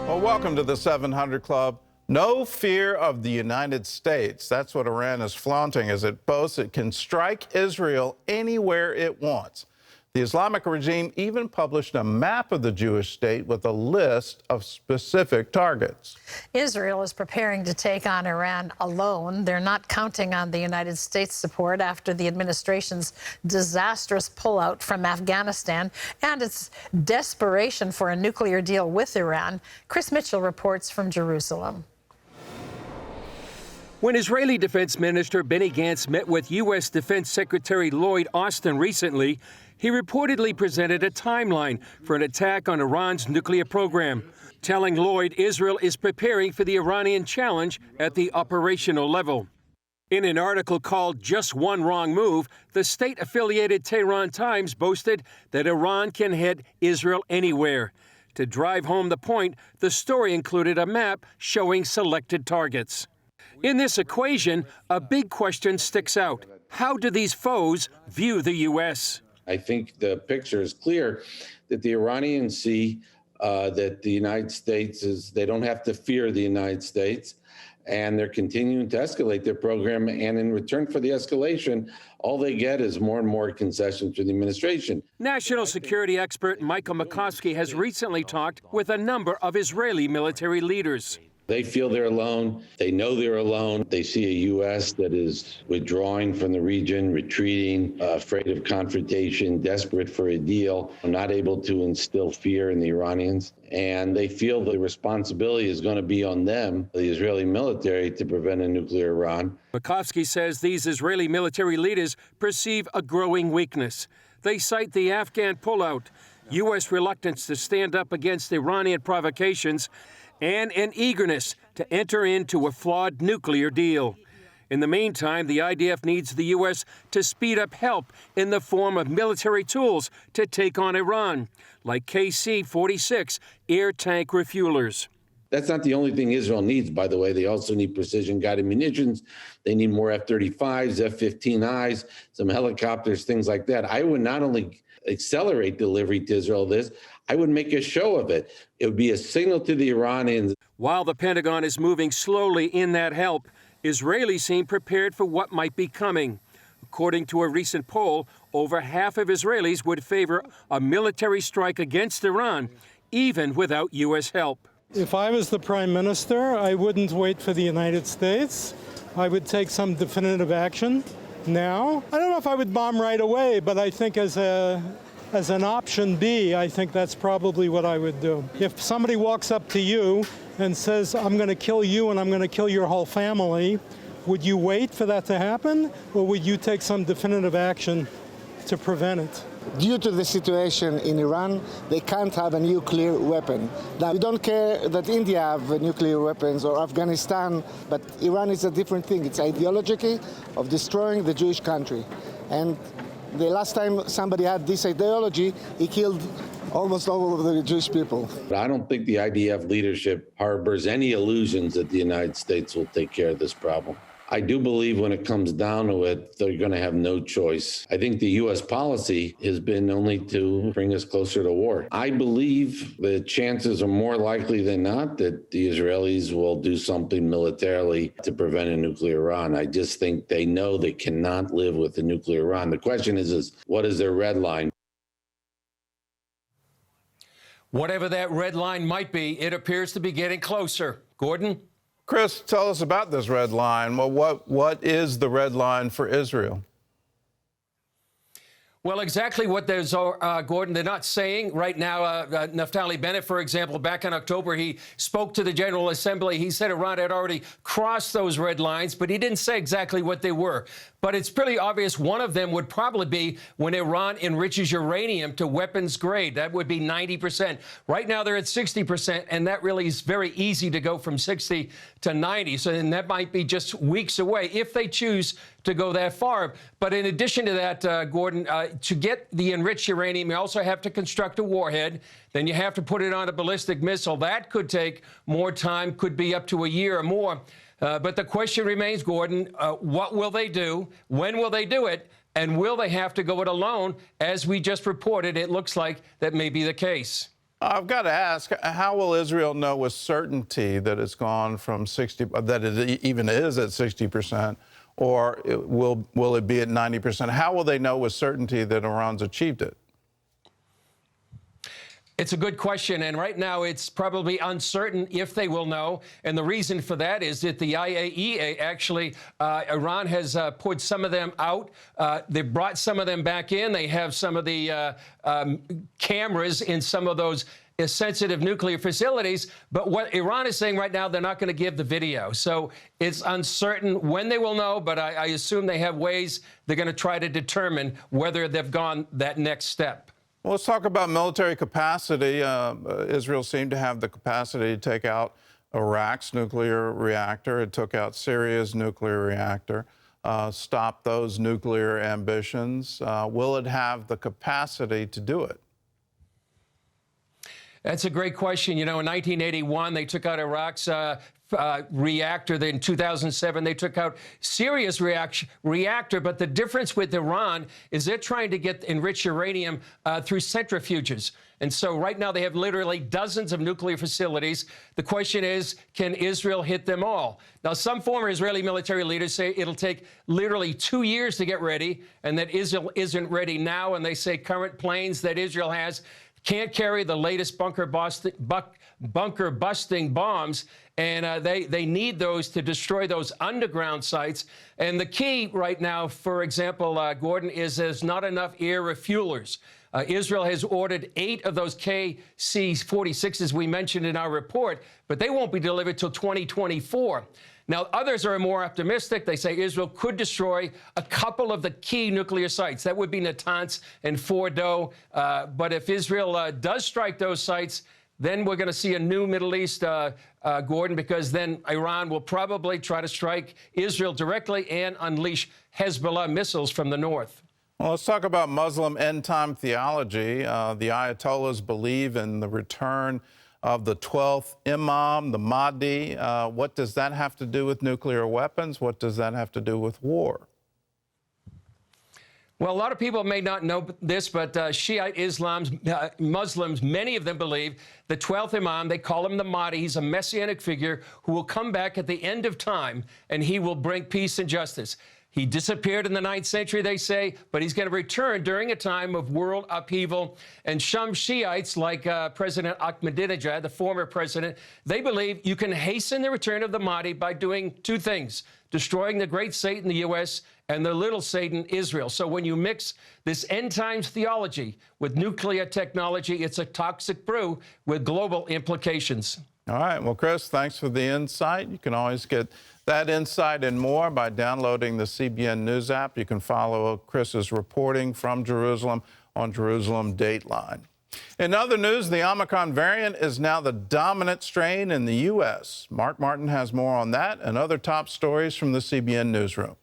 Well, welcome to the 700 Club. No fear of the United States. That's what Iran is flaunting as it boasts it can strike Israel anywhere it wants. The Islamic regime even published a map of the Jewish state with a list of specific targets. Israel is preparing to take on Iran alone. They're not counting on the United States' support after the administration's disastrous pullout from Afghanistan and its desperation for a nuclear deal with Iran. Chris Mitchell reports from Jerusalem. When Israeli Defense Minister Benny Gantz met with U.S. Defense Secretary Lloyd Austin recently, he reportedly presented a timeline for an attack on Iran's nuclear program, telling Lloyd Israel is preparing for the Iranian challenge at the operational level. In an article called Just One Wrong Move, the state-affiliated Tehran Times boasted that Iran can hit Israel anywhere. To drive home the point, the story included a map showing selected targets. In this equation, a big question sticks out. How do these foes view the U.S.? I think the picture is clear that the Iranians see that the United States they don't have to fear the United States, and they're continuing to escalate their program. And in return for the escalation, all they get is more and more concessions from the administration. National security expert Michael McCoskey has recently talked with a number of Israeli military leaders. They feel they're alone. They know they're alone. They see a U.S. that is withdrawing from the region, retreating, afraid of confrontation, desperate for a deal, not able to instill fear in the Iranians. And they feel the responsibility is going to be on them, the Israeli military, to prevent a nuclear Iran. McCoskey says these Israeli military leaders perceive a growing weakness. They cite the Afghan pullout, U.S. reluctance to stand up against Iranian provocations, and an eagerness to enter into a flawed nuclear deal. In the meantime, the IDF needs the U.S. to speed up help in the form of military tools to take on Iran, like KC-46 air tank refuelers. That's not the only thing Israel needs, by the way. They also need precision-guided munitions. They need more F-35s, F-15Is, some helicopters, things like that. I would not only accelerate delivery to Israel this, I would make a show of it. It would be a signal to the Iranians. While the Pentagon is moving slowly in that help, Israelis seem prepared for what might be coming. According to a recent poll, over half of Israelis would favor a military strike against Iran, even without U.S. help. If I was the Prime Minister, I wouldn't wait for the United States. I would take some definitive action now. I don't know if I would bomb right away, but I think as an option B, I think that's probably what I would do. If somebody walks up to you and says, I'm going to kill you and I'm going to kill your whole family, would you wait for that to happen, or would you take some definitive action to prevent it? Due to the situation in Iran, they can't have a nuclear weapon. Now, we don't care that India have nuclear weapons or Afghanistan, but Iran is a different thing. It's ideology of destroying the Jewish country. And the last time somebody had this ideology, he killed almost all of the Jewish people. I don't think the IDF leadership harbors any illusions that the United States will take care of this problem. I do believe when it comes down to it, they're going to have no choice. I think the U.S. policy has been only to bring us closer to war. I believe the chances are more likely than not that the Israelis will do something militarily to prevent a nuclear Iran. I just think they know they cannot live with a nuclear Iran. The question is what is their red line? Whatever that red line might be, it appears to be getting closer. Gordon? Chris, tell us about this red line. Well, what is the red line for Israel? Well, exactly what there's, Gordon, they're not saying right now. Naftali Bennett, for example, back in October, he spoke to the General Assembly. He said Iran had already crossed those red lines, but he didn't say exactly what they were. But it's pretty obvious one of them would probably be when Iran enriches uranium to weapons grade. That would be 90%. Right now, they're at 60%, and that really is very easy to go from 60 to 90. So then that might be just weeks away if they choose to go that far. But in addition to that, Gordon, to get the enriched uranium, you also have to construct a warhead. Then you have to put it on a ballistic missile. That could take more time, could be up to a year or more. But the question remains, Gordon, what will they do? When will they do it? And will they have to go it alone? As we just reported, it looks like that may be the case. I've got to ask, how will Israel know with certainty that it's gone from 60, that it even is at 60%, or will it be at 90%? How will they know with certainty that Iran's achieved it? It's a good question, and right now it's probably uncertain if they will know. And the reason for that is that the IAEA actually, Iran has put some of them out. They brought some of them back in. They have some of the cameras in some of those sensitive nuclear facilities. But what Iran is saying right now, they're not going to give the video. So it's uncertain when they will know, but I assume they have ways they're going to try to determine whether they've gone that next step. Well, let's talk about military capacity. Israel seemed to have the capacity to take out Iraq's nuclear reactor. It took out Syria's nuclear reactor, stopped those nuclear ambitions. Will it have the capacity to do it? That's a great question. You know, in 1981, they took out Iraq's reactor. Then in 2007, they took out Syria's reactor. But the difference with Iran is they're trying to get enriched uranium through centrifuges. And so right now they have literally dozens of nuclear facilities. The question is, can Israel hit them all? Now, some former Israeli military leaders say it'll take literally 2 years to get ready, and that Israel isn't ready now. And they say current planes that Israel has can't carry the latest bunker-busting bombs, and they need those to destroy those underground sites. And the key right now, for example, Gordon, is there's not enough air refuelers. Israel has ordered 8 of those KC-46s we mentioned in our report, but they won't be delivered till 2024. Now, others are more optimistic. They say Israel could destroy a couple of the key nuclear sites. That would be Natanz and Fordo. But if Israel does strike those sites, then we're going to see a new Middle East, Gordon, because then Iran will probably try to strike Israel directly and unleash Hezbollah missiles from the north. Well, let's talk about Muslim end-time theology. The Ayatollahs believe in the return of the 12th Imam, the Mahdi. What does that have to do with nuclear weapons? What does that have to do with war? Well, a lot of people may not know this, but Shiite Muslims, many of them believe the 12th Imam, they call him the Mahdi. He's a messianic figure who will come back at the end of time, and he will bring peace and justice. He disappeared in the 9th century, they say, but he's going to return during a time of world upheaval. And some Shiites, like President Ahmadinejad, the former president, they believe you can hasten the return of the Mahdi by doing 2 things: destroying the great Satan, the U.S., and the little Satan, Israel. So when you mix this end times theology with nuclear technology, it's a toxic brew with global implications. All right. Well, Chris, thanks for the insight. You can always get that insight and more by downloading the CBN News app. You can follow Chris's reporting from Jerusalem on Jerusalem Dateline. In other news, the Omicron variant is now the dominant strain in the U.S. Mark Martin has more on that and other top stories from the CBN Newsroom.